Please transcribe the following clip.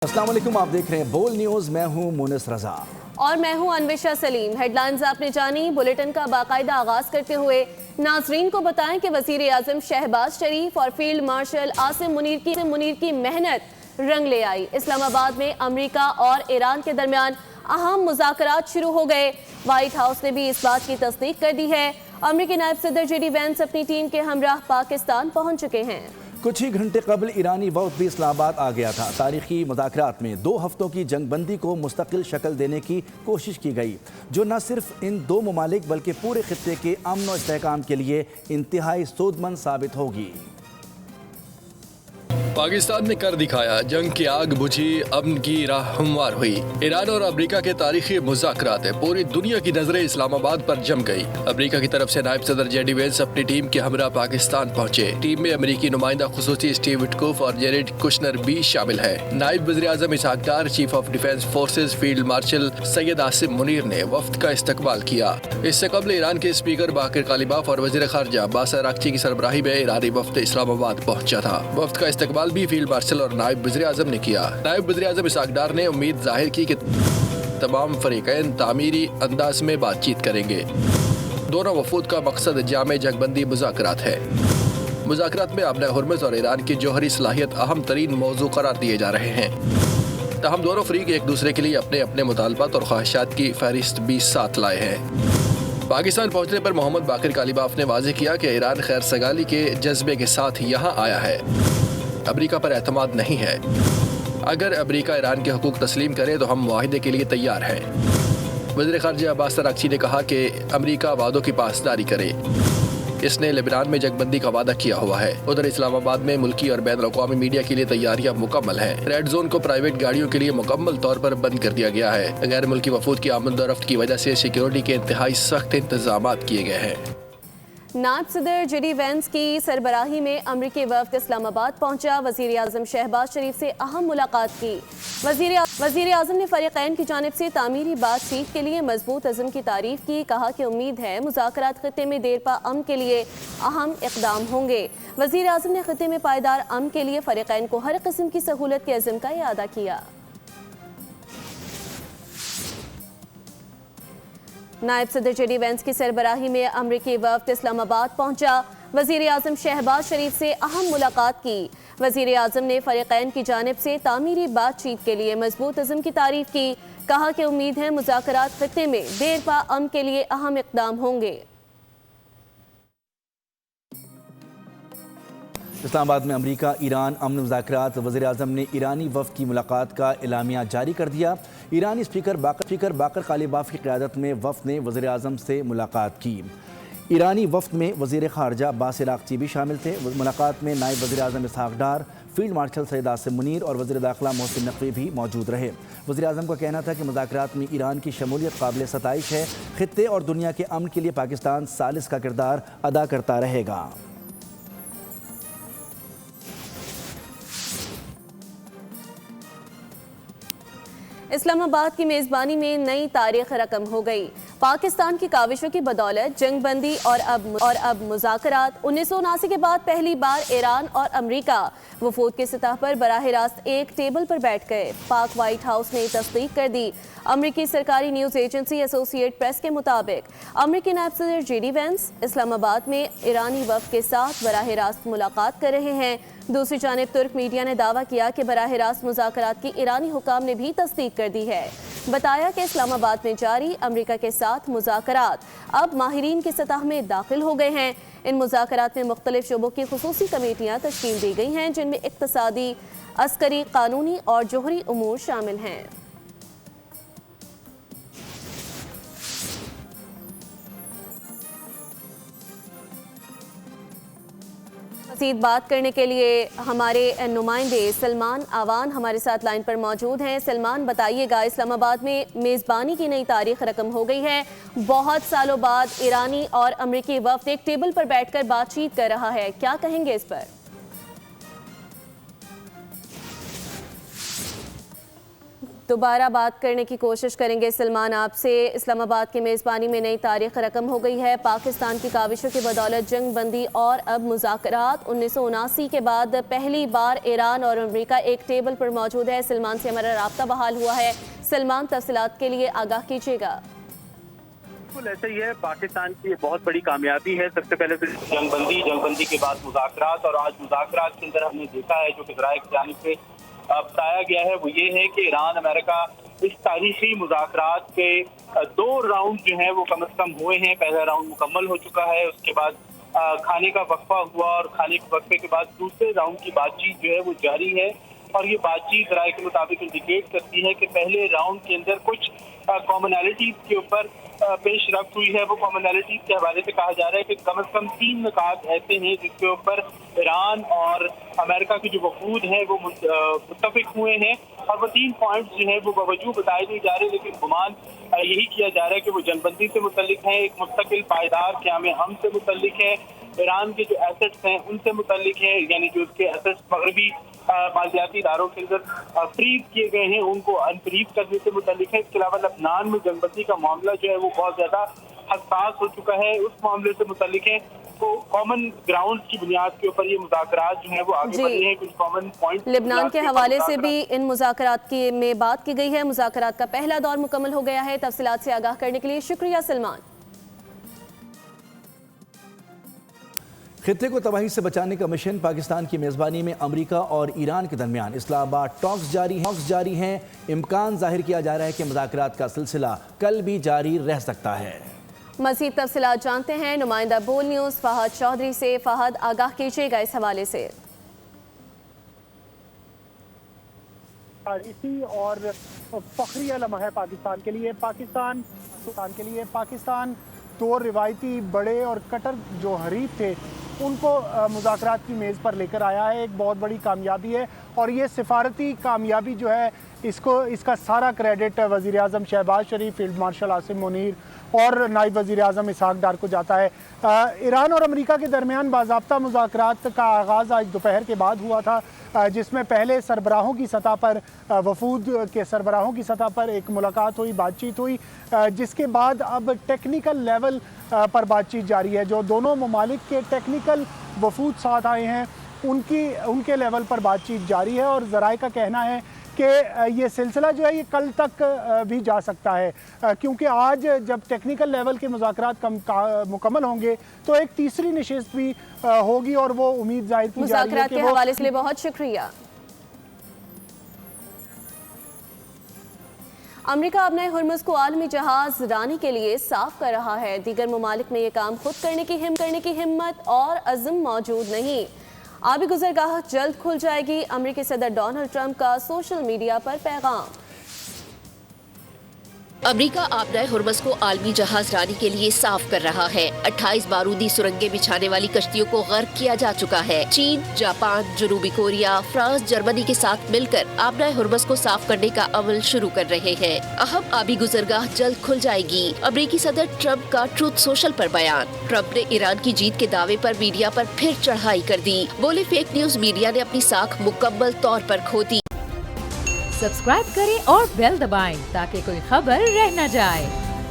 अस्सलाम वालेकुम, आप देख रहे हैं बोल न्यूज़। मैं हूं मुनिस रजा और मैं हूं अनविशा सलीम। हेडलाइंस आपने जानी। बुलेटिन का बाकायदा आगाज करते हुए नाजरीन को बताएं कि वजीर आजम शहबाज शरीफ और फील्ड मार्शल आसिम मुनीर की मेहनत रंग ले आई। इस्लामाबाद में अमेरिका और ईरान के दरमियान अहम मुज़ाकरात शुरू हो गए। व्हाइट हाउस ने भी इस बात की तस्दीक कर दी है। अमेरिकी नायब सदर जेडी वेंस अपनी टीम के हमराह पाकिस्तान पहुंच चुके हैं। कुछ ही घंटे कबल ईरानी वफ़द भी इस्लामाबाद आ गया था। तारीखी मुज़ाकरात में 2 हफ्तों की जंगबंदी को मुस्तकिल शक्ल देने की कोशिश की गई, जो न सिर्फ इन 2 ममालिक बल्कि पूरे खित्ते के अमन और इस्तेहकाम के लिए इंतहाई सूदमंद साबित होगी। पाकिस्तान ने कर दिखाया, जंग की आग बुझी, अमन की राह हमवार हुई। ईरान और अमेरिका के तारीखी मुज़ाकरात है। पूरी दुनिया की नजरें इस्लामाबाद पर जम गई। अमेरिका की तरफ से नायब सदर जेडी वेंस अपनी टीम के हमरा पाकिस्तान पहुंचे। टीम में अमेरिकी नुमाइंदा खुसूसी स्टीव विटकोफ और जेरेड कुशनर भी शामिल है। नायब वज़ीर आज़म Ishaq Dar, chief of defence forces field marshal Syed Asim Munir ने वफ्द का इस्तकबाल किया। इससे कबल ईरान के स्पीकर बाकिर कालिबाफ और वज़ीर ख़ारजा अब्बास अरागची की सरबराही में ईरानी वफ्द इस्लामाबाद पहुंचा था। वफ्द का इस्तकबाल भी फील्ड मार्शल और नायब वज़ीर आज़म ने किया। नायब वज़ीर आज़म इसहाक डार ने उम्मीद जाहिर की कि तमाम फरीकैन तामीरी अंदाज में बातचीत करेंगे। दोनों वफूद का मकसद जामे जंगबंदी मुज़ाकरात है। मुज़ाकरात में अपना हुर्मत और ईरान की जौहरी सलाहियत अहम तरीन मौजू करार दिए जा रहे हैं। तहम दोनों फरीक एक दूसरे के लिए अपने अपने मुतालबात और ख्वाहिशात की फहरिस्त भी साथ लाए हैं। पाकिस्तान पहुंचने पर मोहम्मद बाकिर कालिबाफ ने वाज़ेह किया कि ईरान खैर सगाली के जज्बे के साथ यहाँ आया है। अमेरिका पर एतमाद नहीं है। अगर अमेरिका ईरान के हुकूक तस्लीम करे तो हम मुआहिदे के लिए तैयार हैं। वज़ीर ख़ारजा अब्बास अरागची ने कहा कि अमेरिका वादों की पासदारी करे। इसने लेबनान में जंगबंदी का वादा किया हुआ है। उधर इस्लामाबाद में मुल्की और बैन अक़वामी मीडिया के लिए तैयारियां मुकम्मल हैं। रेड जोन को प्राइवेट गाड़ियों के लिए मुकम्मल तौर पर बंद कर दिया गया है। गैर मुल्की वफूद की आमद-ओ-रफ्त की वजह से सिक्योरिटी के इंतहाई सख्त इंतजाम किए गए हैं। नायब सदर जेडी वेंस की सरबराही में अमरीकी वफ़द इस्लामाबाद पहुंचा। वज़ीर आज़म शहबाज शरीफ से अहम मुलाकात की। वज़ीर आज़म ने फ़रीक़ैन की जानिब से तामीरी बातचीत के लिए मजबूत अज़्म की तारीफ़ की। कहा कि उम्मीद है मुज़ाकरात ख़ित्ते में देरपा अमन के लिए अहम इक़दाम होंगे। वज़ीर आज़म ने ख़ित्ते में पायदार अमन के लिए फ़रीक़ैन को हर किस्म की सहूलत के अज़्म का इआदा किया। नायब सदर जेडी वेंस की सरबराही में अमरीकी वफ़द इस्लामाबाद पहुंचा। वज़ीर आज़म शहबाज शरीफ से अहम मुलाकात की। वज़ीर आज़म ने फ़रीक़ैन की जानिब से तामीरी बातचीत के लिए मजबूत अज़्म की तारीफ़ की। कहा कि उम्मीद है मुज़ाकरात ख़ित्ते में देरपा अमन के लिए अहम इक़दाम होंगे। इस्लामाबाद में अमेरिका ईरान अमन मुज़ाकरात। वज़ीर आज़म ने ईरानी वफ़द की मुलाकात का एलामिया जारी कर दिया। ईरानी स्पीकर बाकर कालिबाफ की क़यादत में वफ़द ने वज़ीर आज़म से मुलाकात की। ईरानी वफ़द में वज़ीर ख़ारजा अब्बास अरागची भी शामिल थे। मुलाकात में नायब वज़ीर आज़म इसहाक डार, फील्ड मार्शल सैयद आसिम मुनीर और वज़ीर दाखिला मोहसिन नकवी भी मौजूद रहे। वज़ीर आज़म का कहना था कि मुज़ाकरात में ईरान की शमूलियत काबिल सताइश है। खित्ते और दुनिया के अमन के लिए पाकिस्तान सालिस का किरदार अदा करता रहेगा। इस्लामाबाद की मेज़बानी में नई तारीख रकम हो गई। पाकिस्तान की काविशों की बदौलत जंगबंदी और अब मुज़ाकरात। 1979 के बाद पहली बार ईरान और अमेरिका वफूद की सतह पर बराह रास्त एक टेबल पर बैठ गए। पाक व्हाइट हाउस ने तस्दीक कर दी। अमेरिकी सरकारी न्यूज़ एजेंसी एसोसिएट प्रेस के मुताबिक अमेरिकी नायब सदर जेडी वेंस इस्लामाबाद में ईरानी वफ़द के साथ बराह रास्त मुलाकात कर रहे हैं। दूसरी जानिब तुर्क मीडिया ने दावा किया कि बराह रास्त मुज़ाकरात की ईरानी हुकाम ने भी तस्दीक कर दी है। बताया कि इस्लामाबाद में जारी अमेरिका के साथ मुज़ाकरात अब माहिरीन की सतह में दाखिल हो गए हैं। इन मुज़ाकरात में मुख्तलिफ शोबों की खुसूसी कमेटियाँ तश्कील दी गई हैं, जिनमें इक़्तिसादी, अस्करी, कानूनी और जोहरी उमूर शामिल हैं। मज़ीद बात करने के लिए हमारे नुमाइंदे सलमान आवान हमारे साथ लाइन पर मौजूद हैं। सलमान, बताइएगा, इस्लामाबाद में मेज़बानी की नई तारीख रकम हो गई है। बहुत सालों बाद ईरानी और अमेरिकी वफ़द एक टेबल पर बैठकर बातचीत कर रहा है, क्या कहेंगे इस पर? दोबारा बात करने की कोशिश करेंगे सलमान आपसे। इस्लामाबाद की मेज़बानी में नई तारीख रकम हो गई है। पाकिस्तान की काविशों की बदौलत जंग बंदी और अब मुज़ाकरात। 1979 के बाद पहली बार ईरान और अमेरिका एक टेबल पर मौजूद है। सलमान से हमारा राब्ता बहाल हुआ है। सलमान, तफसीलात के लिए आगाह कीजिएगा। बिल्कुल ऐसा ही है, पाकिस्तान की बहुत बड़ी कामयाबी है। सबसे पहले तो जंगबंदी के बाद मुज़ाकरात, और आज मुज़ाकरात के अंदर हमने देखा है जो कि ज़राए की जानिब से बताया गया है वो ये है कि ईरान अमेरिका इस तारीखी मुज़ाकरात के 2 राउंड जो हैं वो कम से कम हुए हैं। पहला राउंड मुकम्मल हो चुका है, उसके बाद खाने का वक्फा हुआ और खाने के वक्फे के बाद दूसरे राउंड की बातचीत जो है वो जारी है। और ये बातचीत राय के मुताबिक इंडिकेट करती है कि पहले राउंड के अंदर कुछ कॉमनैलिटीज के ऊपर पेश रफ्त हुई है। वो कॉमनैलिटीज के हवाले से कहा जा रहा है कि कम से कम 3 निकात ऐसे हैं जिसके ऊपर ईरान और अमेरिका के जो वफूद हैं वो मुत्तफिक हुए हैं, और वो 3 पॉइंट्स जो है वो बावजूद बताए नहीं जा रहे, लेकिन गुमान यही किया जा रहा है कि वो जंगबंदी से मुतल्लिक है, एक मुस्तकिल पायदार क़याम हम से मुतल्लिक है, ईरान के जो एसेट्स हैं उनसे मुतल्लिक है, यानी जो उसके एसेट्स मगरबी मालियाती इदारों के अंदर फ्रीज किए गए हैं उनको अनफ्रीज करने से मुतल्लिक है। इसके अलावा लबनान में जंगबंदी का मामला जो है वो बहुत ज्यादा हसास हो चुका है, उस मामले से मुतल्लिक है। तो कॉमन ग्राउंड की बुनियाद के ऊपर ये मुज़ाकरात जो है वो आगे बढ़ रहे हैं। कुछ कॉमन पॉइंट लेबनान के हवाले से भी इन मुज़ाकरात की में बात की गई है। मुज़ाकरात का पहला दौर मुकम्मल हो गया है। तफसीलात से आगाह करने के लिए शुक्रिया सलमान। खित्ते को तबाही से बचाने का मिशन पाकिस्तान की मेज़बानी में अमरीका और ईरान के दरमियान इस्लामाबाद टॉक्स जारी हैं। इम्कान जाहिर किया जा रहा है कि मुज़ाकरात का सिलसिला कल भी जारी रह सकता है। मज़ीद तफसीलात जानते हैं नुमाइंदा बोल न्यूज़ फहद चौधरी से। फहद, आगाह कीजिएगा इस हवाले से। तारीखी और फखरी लम्हा है पाकिस्तान के लिए। पाकिस्तान 2 रिवायती बड़े और कट्टर जो हरीफ थे उनको मुज़ाकरात की मेज़ पर लेकर आया है। एक बहुत बड़ी कामयाबी है, और ये सिफारती कामयाबी जो है इसका सारा क्रेडिट वज़ीर आज़म शहबाज शरीफ, फील्ड मार्शल आसिम मुनीर और नायब वज़ीर आज़म इसहाक डार को जाता है। ईरान और अमेरिका के दरमियान बाज़ाब्ता मुज़ाकरात का आगाज़ आज दोपहर के बाद हुआ था, जिसमें पहले सरबराहों की सतह पर वफूद के सरबराहों की सतह पर एक मुलाकात हुई, बातचीत हुई, जिसके बाद अब टेक्निकल लेवल पर बातचीत जारी है। जो दोनों ममालिक के टेक्निकल वफूद साथ आए हैं उनके लेवल पर बातचीत जारी है, और ज़राए का कहना है कि ये सिलसिला जो है ये कल तक भी जा सकता है, क्योंकि आज जब टेक्निकल लेवल के मुज़ाकरात मुकम्मल होंगे तो एक तीसरी नशिस्त भी होगी, और वो उम्मीद जाहिर की जा रही है कि के हवाले से बहुत शुक्रिया। अमेरिका अपने हुर्मुज़ को आलमी जहाज रानी के लिए साफ कर रहा है। दीगर ममालिक में ये काम खुद करने की हिम्मत और अज़्म मौजूद नहीं। आबी गुज़रगाह जल्द खुल जाएगी। अमेरिकी सदर डोनाल्ड ट्रंप का सोशल मीडिया पर पैगाम। अमेरिका आपदाए हुर्मुज़ को आलमी जहाज रानी के लिए साफ कर रहा है। 28 बारूदी सुरंगें बिछाने वाली कश्तियों को गर्क किया जा चुका है। चीन, जापान, जनूबी कोरिया, फ्रांस, जर्मनी के साथ मिलकर आपदाए हुर्मुज़ को साफ करने का अमल शुरू कर रहे हैं। अहम आबी गुज़रगाह जल्द खुल जाएगी। अमेरिकी सदर ट्रंप का ट्रूथ सोशल पर बयान। ट्रंप ने ईरान की जीत के दावे पर मीडिया पर फिर चढ़ाई कर दी। बोले फेक न्यूज मीडिया ने अपनी साख मुकम्मल तौर पर खो दी। सब्सक्राइब करें और बेल दबाएं ताकि कोई खबर रह न जाए।